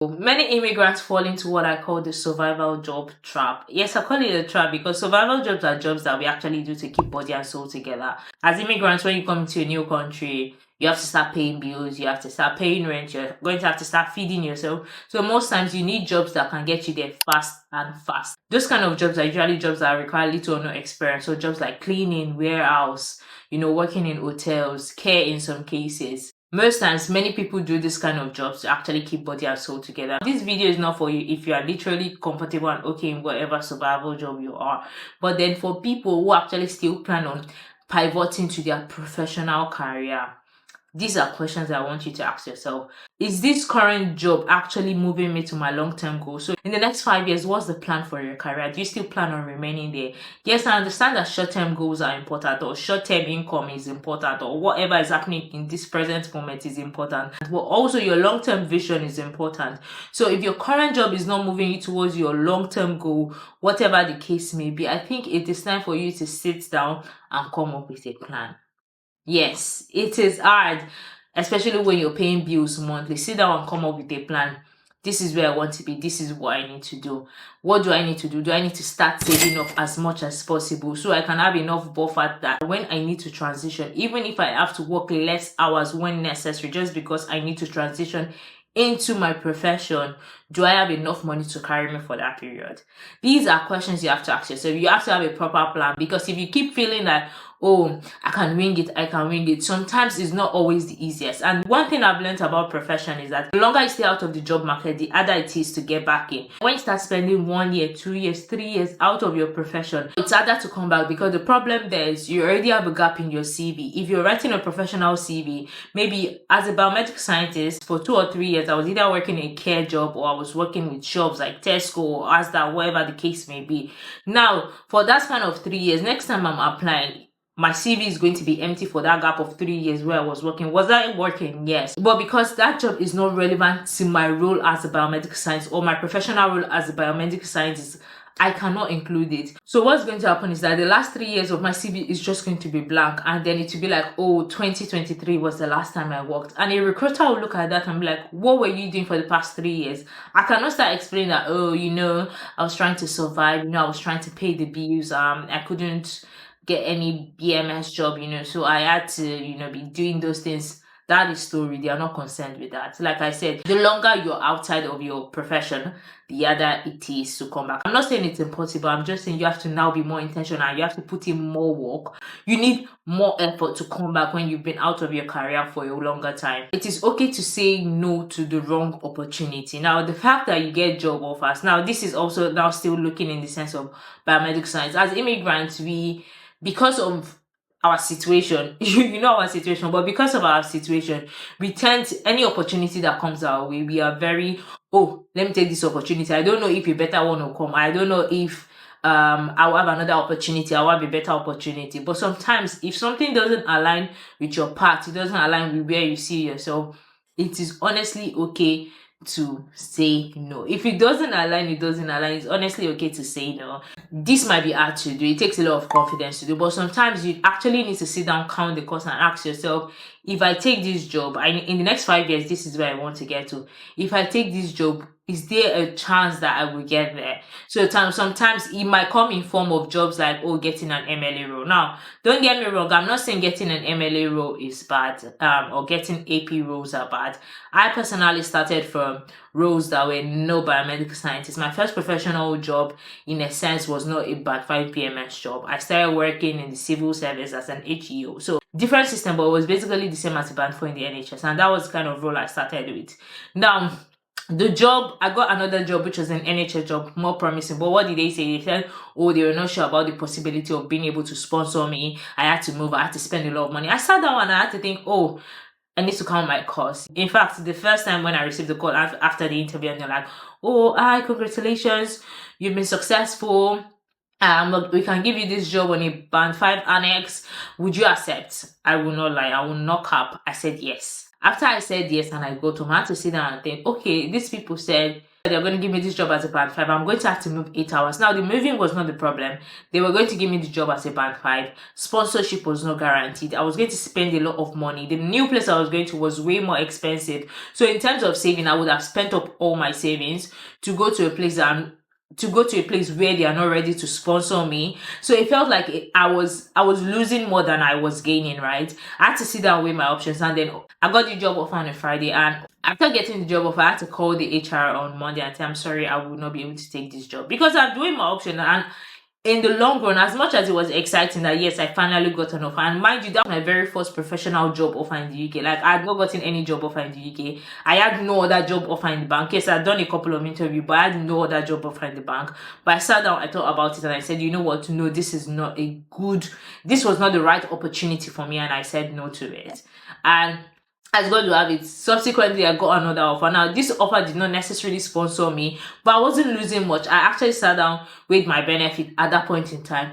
Many immigrants fall into what I call the survival job trap. Yes, I call it a trap because survival jobs are jobs that we actually do to keep body and soul together. As immigrants, when you come to a new country, you have to start paying bills, you have to start paying rent, you're going to have to start feeding yourself. So most times you need jobs that can get you there fast and fast. Those kind of jobs are usually jobs that require little or no experience. So jobs like cleaning, warehouse, working in hotels, care in some cases. Most times, many people do this kind of jobs to actually keep body and soul together. This video is not for you if you are literally comfortable and okay in whatever survival job you are. But then for people who actually still plan on pivoting to their professional career, these are questions I want you to ask yourself. Is this current job actually moving me to my long-term goal? So in the next 5 years, what's the plan for your career? Do you still plan on remaining there? Yes, I understand that short-term goals are important, or short-term income is important, or whatever is happening in this present moment is important. But also your long-term vision is important. So if your current job is not moving you towards your long-term goal, whatever the case may be, I think it is time for you to sit down and come up with a plan. Yes, it is hard, especially when you're paying bills monthly. Sit down and come up with a plan. This is where I want to be. This is what I need to do. What do I need to do? Do I need to start saving up as much as possible so I can have enough buffer that when I need to transition, even if I have to work less hours when necessary, just because I need to transition into my profession, do I have enough money to carry me for that period? These are questions you have to ask yourself. You have to have a proper plan, because if you keep feeling that, oh, I can wing it, sometimes it's not always the easiest. And one thing I've learned about profession is that the longer you stay out of the job market, the harder it is to get back in. When you start spending 1 year, 2 years, 3 years out of your profession, it's harder to come back, because the problem there is you already have a gap in your CV. If you're writing a professional CV, maybe as a biomedical scientist for 2 or 3 years, I was either working a care job or I was working with shops like Tesco or Asda, whatever the case may be. Now, for that span of 3 years, next time I'm applying, my CV is going to be empty for that gap of 3 years where I was working. Was I working? Yes. But because that job is not relevant to my role as a biomedical scientist or my professional role as a biomedical scientist, I cannot include it. So what's going to happen is that the last 3 years of my CV is just going to be blank, and then it will be like, oh, 2023 was the last time I worked. And a recruiter will look at that and be like, what were you doing for the past 3 years? I cannot start explaining that, oh, I was trying to survive, I was trying to pay the bills, I couldn't get any BMS job, so I had to, be doing those things. That is story. They are not concerned with that. Like I said, the longer you're outside of your profession, the harder it is to come back. I'm not saying it's impossible. I'm just saying you have to now be more intentional. You have to put in more work. You need more effort to come back when you've been out of your career for a longer time. It is okay to say no to the wrong opportunity. Now, the fact that you get job offers, now this is also now still looking in the sense of biomedical science. As immigrants, because of our situation, our situation, but because of our situation, we tend to, any opportunity that comes our way, we are very, oh, let me take this opportunity. I don't know if a better one will come. I don't know if I'll have another opportunity, I'll have a better opportunity. But sometimes if something doesn't align with your path, it doesn't align with where you see yourself, it is honestly okay to say no. If it doesn't align, it's honestly okay to say no. This might be hard to do. It takes a lot of confidence to do, but sometimes you actually need to sit down, count the cost, and ask yourself, if I take this job, in the next 5 years, this is where I want to get to. If I take this job, is there a chance that I will get there? So sometimes it might come in form of jobs like, getting an MLA role. Now, don't get me wrong, I'm not saying getting an MLA role is bad, or getting AP roles are bad. I personally started from roles that were no biomedical scientists. My first professional job, in a sense, was not a bad 5 PMS job. I started working in the civil service as an HEO. So different system, but it was basically the same as a band 4 in the NHS. And that was the kind of role I started with. Now, the job, I got another job, which was an NHS job, more promising. But what did they say? They said, they were not sure about the possibility of being able to sponsor me. I had to move. I had to spend a lot of money. I sat down and I had to think, I need to count my costs. In fact, the first time when I received the call after the interview, and they're like, hi, congratulations, you've been successful. We can give you this job on a band 5 annex. Would you accept? I will not lie. I will not cap. I said yes. After I said yes and I got home, I had to sit down and think, okay, these people said they're going to give me this job as a band 5. I'm going to have to move 8 hours. Now, the moving was not the problem. They were going to give me the job as a band 5. Sponsorship was not guaranteed. I was going to spend a lot of money. The new place I was going to was way more expensive. So in terms of saving, I would have spent up all my savings to go to a place where they are not ready to sponsor me. So it felt like I was losing more than I was gaining, right? I had to sit down and weigh my options, and then I got the job offer on a Friday, and after getting the job offer, I had to call the HR on Monday and say, I'm sorry, I will not be able to take this job, because I'm doing my option. And in the long run, as much as it was exciting that yes, I finally got an offer, and mind you, that was my very first professional job offer in the UK. Like, I had not gotten any job offer in the UK. I had no other job offer in the bank. Yes, I'd done a couple of interviews, but I had no other job offer in the bank. But I sat down, I thought about it, and I said, you know what, no, this was not the right opportunity for me, and I said no to it. And as God will have it, subsequently I got another offer. Now, this offer did not necessarily sponsor me, but I wasn't losing much. I actually sat down with my benefit at that point in time,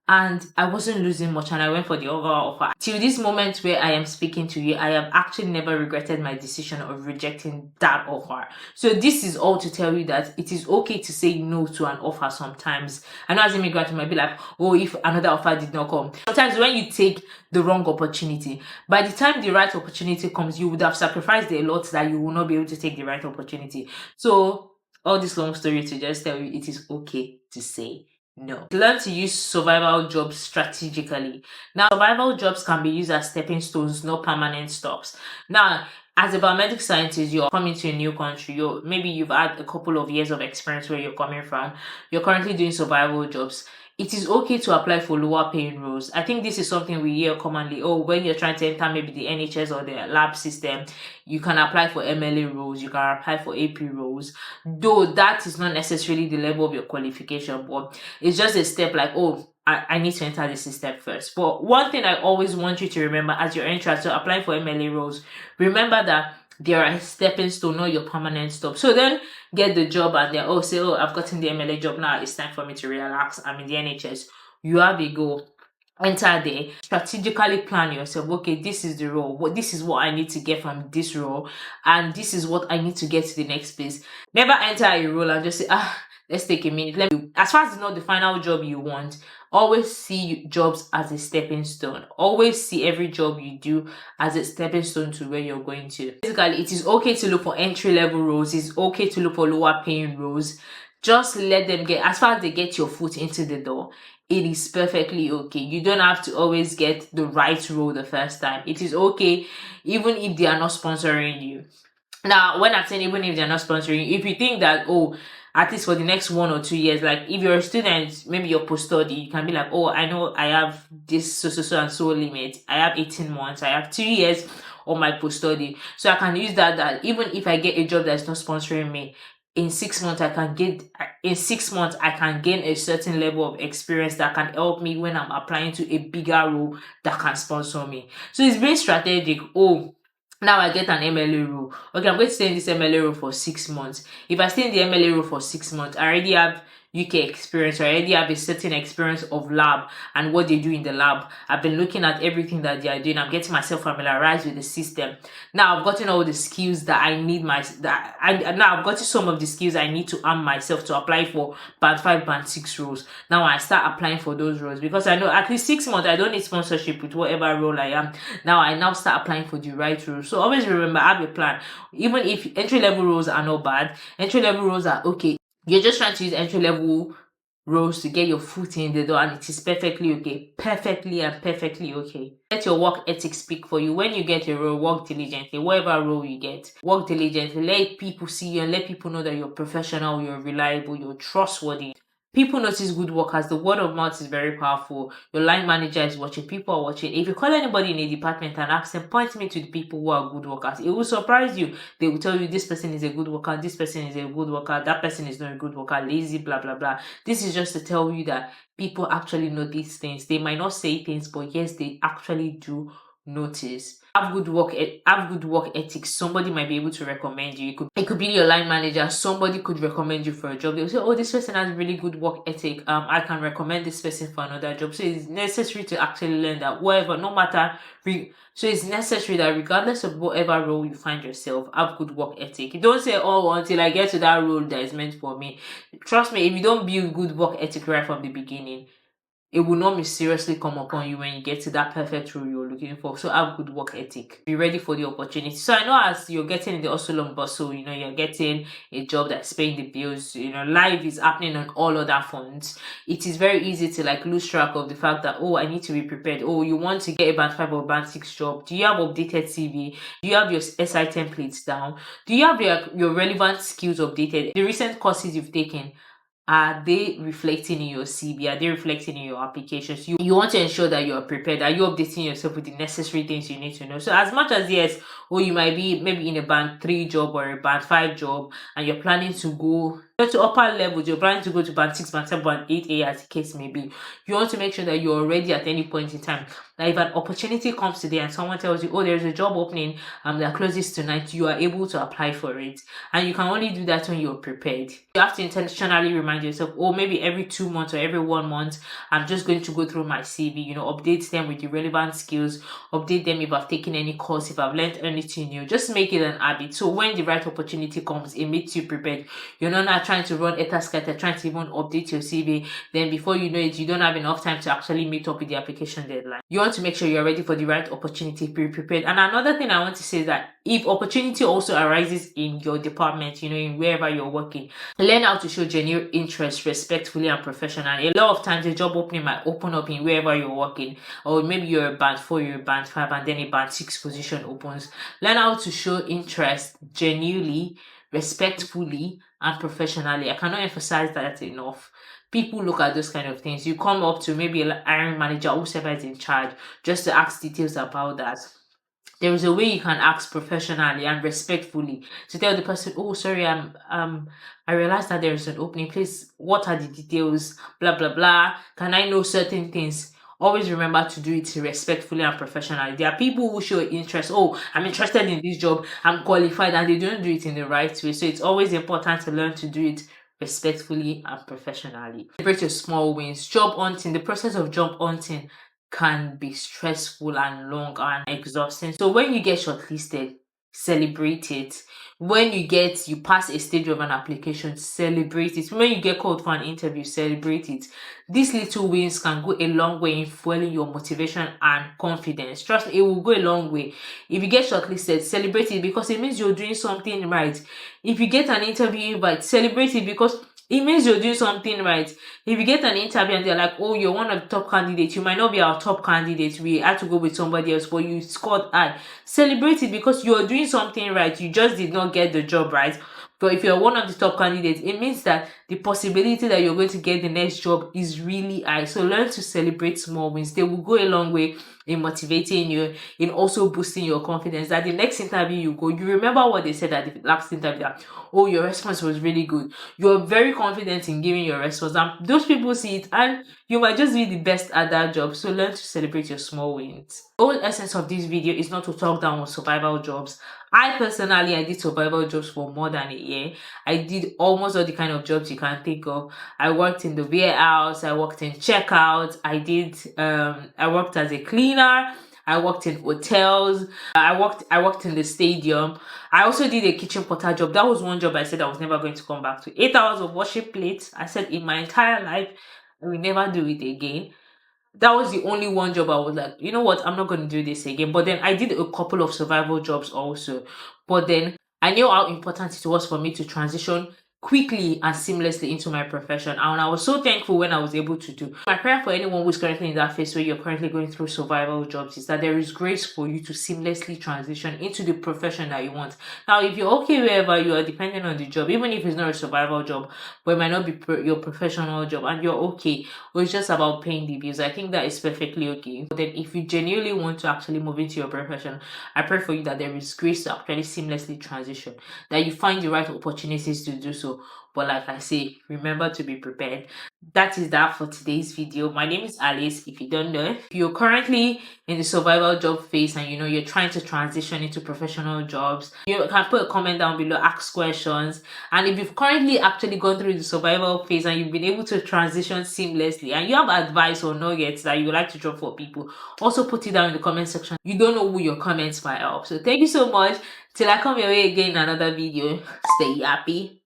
and I wasn't losing much, and I went for the overall offer. Till this moment where I am speaking to you, I have actually never regretted my decision of rejecting that offer. So this is all to tell you that it is okay to say no to an offer sometimes. I know as an immigrant you might be like, oh, if another offer did not come. Sometimes when you take the wrong opportunity, by the time the right opportunity comes, you would have sacrificed a lot that you will not be able to take the right opportunity. So all this long story to just tell you it is okay to say no. Learn to use survival jobs strategically. Now, survival jobs can be used as stepping stones, not permanent stops. Now, as a biomedical scientist, you're coming to a new country. Maybe you've had a couple of years of experience where you're coming from. You're currently doing survival jobs. It is okay to apply for lower paying roles. I think this is something we hear commonly. Oh, when you're trying to enter maybe the NHS or the lab system, you can apply for MLA roles, you can apply for AP roles. Though that is not necessarily the level of your qualification, but it's just a step like, oh, I need to enter the system first. But one thing I always want you to remember as you're entering to apply for MLA roles, remember that they are a stepping stone, not your permanent stop. So then get the job and then I've gotten the MLA job now. It's time for me to relax. I'm in the NHS. You have a goal. Enter there, strategically plan yourself. Okay, this is the role. This is what I need to get from this role, and this is what I need to get to the next place. Never enter a role and just say, let's take a minute. As far as it's not the final job you want, always see jobs as a stepping stone. Always see every job you do as a stepping stone to where you're going to. Basically, it is okay to look for entry-level roles. It's okay to look for lower paying roles. Just let them as far as they get your foot into the door, it is perfectly okay. You don't have to always get the right role the first time. It is okay even if they are not sponsoring you. Now, when I'm saying even if they're not sponsoring you, if you think that, at least for the next 1 or 2 years, like if you're a student, maybe you're post-study, you can be like, I know I have this so and so limit. I have 18 months. I have 2 years on my post-study. So I can use that even if I get a job that's not sponsoring me, in 6 months I can gain a certain level of experience that can help me when I'm applying to a bigger role that can sponsor me. So it's very strategic. Now I get an MLA role. Okay, I'm going to stay in this MLA role for 6 months. If I stay in the MLA role for 6 months, I already have UK experience. I already have a certain experience of lab and what they do in the lab. I've been looking at everything that they are doing. I'm getting myself familiarized with the system. Now I've gotten all the skills that I need. Now I've gotten some of the skills I need to arm myself to apply for band 5, band 6 roles. Now I start applying for those roles because I know at least 6 months I don't need sponsorship with whatever role I am. Now I start applying for the right role. So always remember, I have a plan. Even if entry level roles are not bad, entry level roles are okay. You're just trying to use entry-level roles to get your foot in the door, and it is perfectly okay. Perfectly okay. Let your work ethics speak for you. When you get a role, work diligently. Whatever role you get, work diligently. Let people see you and let people know that you're professional, you're reliable, you're trustworthy. People notice good workers. The word of mouth is very powerful. Your line manager is watching. People are watching. If you call anybody in a department and ask them, point me to the people who are good workers, it will surprise you. They will tell you this person is a good worker, this person is a good worker, that person is not a good worker, lazy, blah, blah, blah. This is just to tell you that people actually know these things. They might not say things, but yes, they actually do notice. Have good work ethics. Somebody might be able to recommend you. It could be your line manager. Somebody could recommend you for a job. They'll say, "Oh, this person has really good work ethic. I can recommend this person for another job." So it's necessary to actually learn that whatever, no matter. So it's necessary that regardless of whatever role you find yourself, have good work ethic. You don't say, "Oh, until I get to that role that is meant for me." Trust me, if you don't build good work ethic right from the beginning, it will not mysteriously come upon you when you get to that perfect role you're looking for. So have good work ethic. Be ready for the opportunity. So I know as you're getting in the hustle and bustle, you're getting a job that's paying the bills, life is happening on all other fronts. It is very easy to like lose track of the fact that, oh, I need to be prepared. Oh, you want to get a band 5 or band 6 job. Do you have updated CV? Do you have your SI templates down? Do you have your relevant skills updated? The recent courses you've taken, are they reflecting in your CV? Are they reflecting in your applications? You want to ensure that you're prepared. Are you updating yourself with the necessary things you need to know? So as much as yes, you might be maybe in a band 3 job or a band 5 job and you're planning to go to upper levels, you're planning to go to band 6, band 7, band 8A as the case may be. You want to make sure that you're ready at any point in time. That if an opportunity comes today and someone tells you, oh, there's a job opening that closes tonight, you are able to apply for it. And you can only do that when you're prepared. You have to intentionally remind yourself, oh, maybe every 2 months or every 1 month, I'm just going to go through my CV, update them with the relevant skills, update them if I've taken any course, if I've learned anything new. Just make it an habit. So when the right opportunity comes, it makes you prepared. You're not trying to run etascata, trying to even update your CV. Then before you know it, you don't have enough time to actually meet up with the application deadline. You want to make sure you're ready for the right opportunity, be prepared. And another thing I want to say is that if opportunity also arises in your department, in wherever you're working, learn how to show genuine interest respectfully and professionally. A lot of times a job opening might open up in wherever you're working, or maybe you're a band 4, you're a band 5, and then a band 6 position opens. Learn how to show interest genuinely, respectfully, and professionally. I cannot emphasize that enough. People look at those kind of things. You come up to maybe an hiring manager, whoever is in charge, just to ask details about that. There is a way you can ask professionally and respectfully to tell the person, oh, sorry, I realized that there is an opening. Please, what are the details? Blah, blah, blah. Can I know certain things? Always remember to do it respectfully and professionally. There are people who show interest. Oh, I'm interested in this job. I'm qualified, and they don't do it in the right way. So it's always important to learn to do it respectfully and professionally. Celebrate your small wins. Job hunting. The process of job hunting can be stressful and long and exhausting. So when you get shortlisted, celebrate it. When you pass a stage of an application, celebrate it. When you get called for an interview, celebrate it. These little wins can go a long way in fueling your motivation and confidence. Trust me, it will go a long way. If you get shortlisted, celebrate it because it means you're doing something right. If you get an interview invite, celebrate it because it means you're doing something right. If you get an interview and they're like, oh, you're one of the top candidates, you might not be our top candidate, we had to go with somebody else, but you scored high. Celebrate it because you're doing something right. You just did not get the job right. But if you're one of the top candidates, it means that the possibility that you're going to get the next job is really high. So learn to celebrate small wins. They will go a long way in motivating you, in also boosting your confidence. That the next interview you go, you remember what they said at the last interview, that, oh, your response was really good. You're very confident in giving your response. And those people see it, and you might just be the best at that job. So learn to celebrate your small wins. The whole essence of this video is not to talk down on survival jobs. I did survival jobs for more than a year. I did almost all the kind of jobs you can think of. I worked in the warehouse, I worked in checkout, I worked as a cleaner, I worked in hotels, I worked in the stadium. I also did a kitchen porter job. That was one job I said I was never going to come back to. 8 hours of washing plates. I said in my entire life, I will never do it again. That was the only one job I was like, you know what, I'm not going to do this again. But then I did a couple of survival jobs also. But then I knew how important it was for me to transition quickly and seamlessly into my profession, and I was so thankful when I was able to do. My prayer for anyone who's currently in that phase where you're currently going through survival jobs is that there is grace for you to seamlessly transition into the profession that you want. Now, if you're okay wherever you are, depending on the job, even if it's not a survival job, but it might not be your professional job, and you're okay, or it's just about paying the bills, I think that is perfectly okay. But then if you genuinely want to actually move into your profession, I pray for you that there is grace to actually seamlessly transition, that you find the right opportunities to do so. But like I say, remember to be prepared. that is that for today's video. My name is Alice. If you don't know, if you're currently in the survival job phase and you're trying to transition into professional jobs, you can put a comment down below, ask questions. And if you've currently actually gone through the survival phase and you've been able to transition seamlessly and you have advice or nuggets that you would like to drop for people, also put it down in the comment section. You don't know who your comments might help. So thank you so much. Till I come your way again in another video, stay happy.